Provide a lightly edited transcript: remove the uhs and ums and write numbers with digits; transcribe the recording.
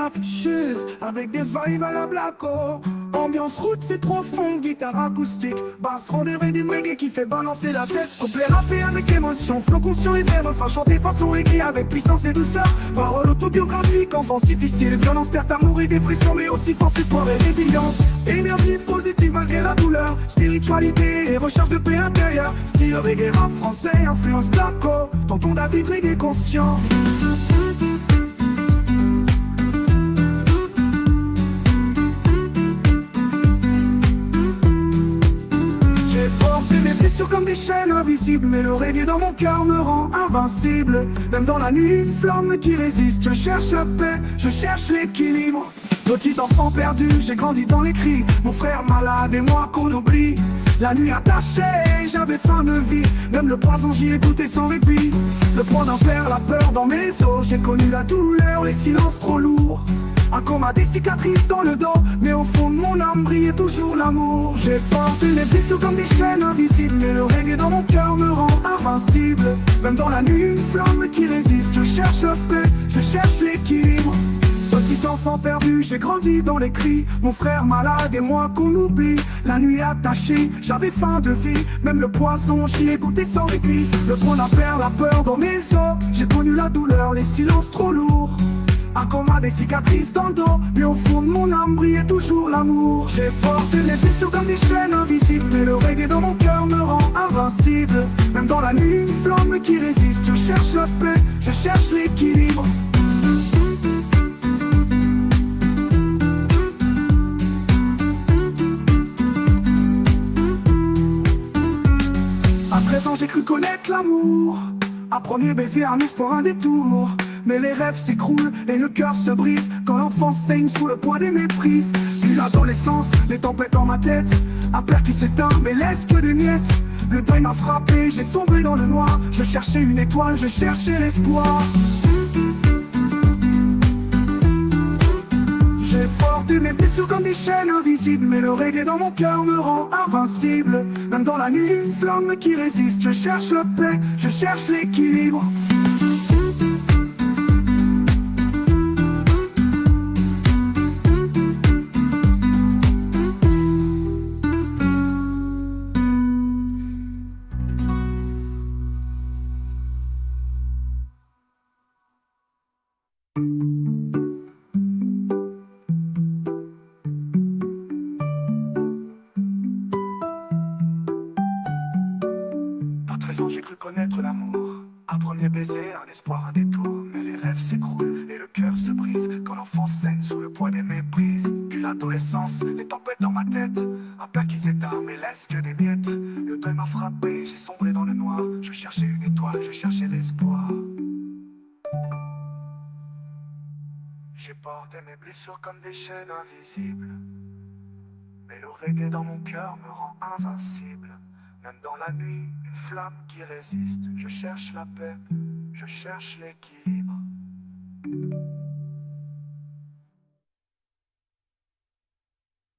rap chill, avec des vibes à la Blacko. Ambiance route, c'est profond, guitare acoustique. Basse rendez-vous du reggae qui fait balancer la tête. Couplet rappé avec émotion, flow conscient et des refrains chantés façon reggae avec puissance et douceur. Paroles autobiographiques, enfance difficile, violence, perte, amour et dépression, mais aussi force, espoir et résilience. Énergie positive malgré la douleur, spiritualité et recherche de paix intérieure. Style reggae rap français, influence Blacko, dans ton David reggae conscient. Comme des chaînes invisibles, mais le reggae dans mon cœur me rend invincible. Même dans la nuit, une flamme qui résiste. Je cherche la paix, je cherche l'équilibre. Petit enfant perdu, j'ai grandi dans les cris. Mon frère malade et moi qu'on oublie. La nuit attachée, j'avais faim de vie. Même le poison, j'y ai goûté sans répit. Le poids d'un père, la peur dans mes os. J'ai connu la douleur, les silences trop lourds. Un coma, des cicatrices dans le dos, mais au fond de mon âme brillait toujours l'amour. J'ai porté les blessures comme des chaînes invisibles, mais le reggae dans mon cœur me rend invincible. Même dans la nuit, une flamme qui résiste. Je cherche la paix, je cherche l'équilibre. Petit enfant perdu, j'ai grandi dans les cris. Mon frère malade et moi qu'on oublie. La nuit attachée, j'avais faim de vie. Même le poisson, j'y ai goûté sans répit. Le point d'affaire, la peur dans mes os. J'ai connu la douleur, les silences trop lourds. Un coma, des cicatrices dans le dos, mais au fond de mon âme brillait toujours l'amour. J'ai porté les blessures comme des chaînes invisibles, mais le reggae dans mon cœur me rend invincible. Même dans la nuit, une flamme qui résiste. Je cherche la paix, je cherche l'équilibre. À 13 ans, j'ai cru connaître l'amour. Un premier baiser, un espoir, un détour. Mais les rêves s'écroulent et le cœur se brise quand l'enfance saigne sous le poids des méprises. Puis l'adolescence, les tempêtes dans ma tête, un père qui s'éteint mais laisse que des miettes. Le deuil m'a frappé, j'ai tombé dans le noir. Je cherchais une étoile, je cherchais l'espoir. J'ai porté mes blessures comme des chaînes invisibles, mais le reggae dans mon cœur me rend invincible. Même dans la nuit, une flamme qui résiste. Je cherche la paix, je cherche l'équilibre. À 13 ans, j'ai cru connaître l'amour. Un premier baiser, un espoir, un détour. Mais les rêves s'écroulent et le cœur se brise quand l'enfance saigne sous le poids des méprises. Puis l'adolescence, les tempêtes dans ma tête. Un père qui s'éteint mais laisse que des miettes. Le deuil m'a frappé, j'ai sombré dans le noir. Je cherchais une étoile, je cherchais l'espoir. J'ai porté mes blessures comme des chaînes invisibles. Mais le reggae dans mon cœur me rend invincible. Même dans la nuit, une flamme qui résiste. Je cherche la paix, je cherche l'équilibre.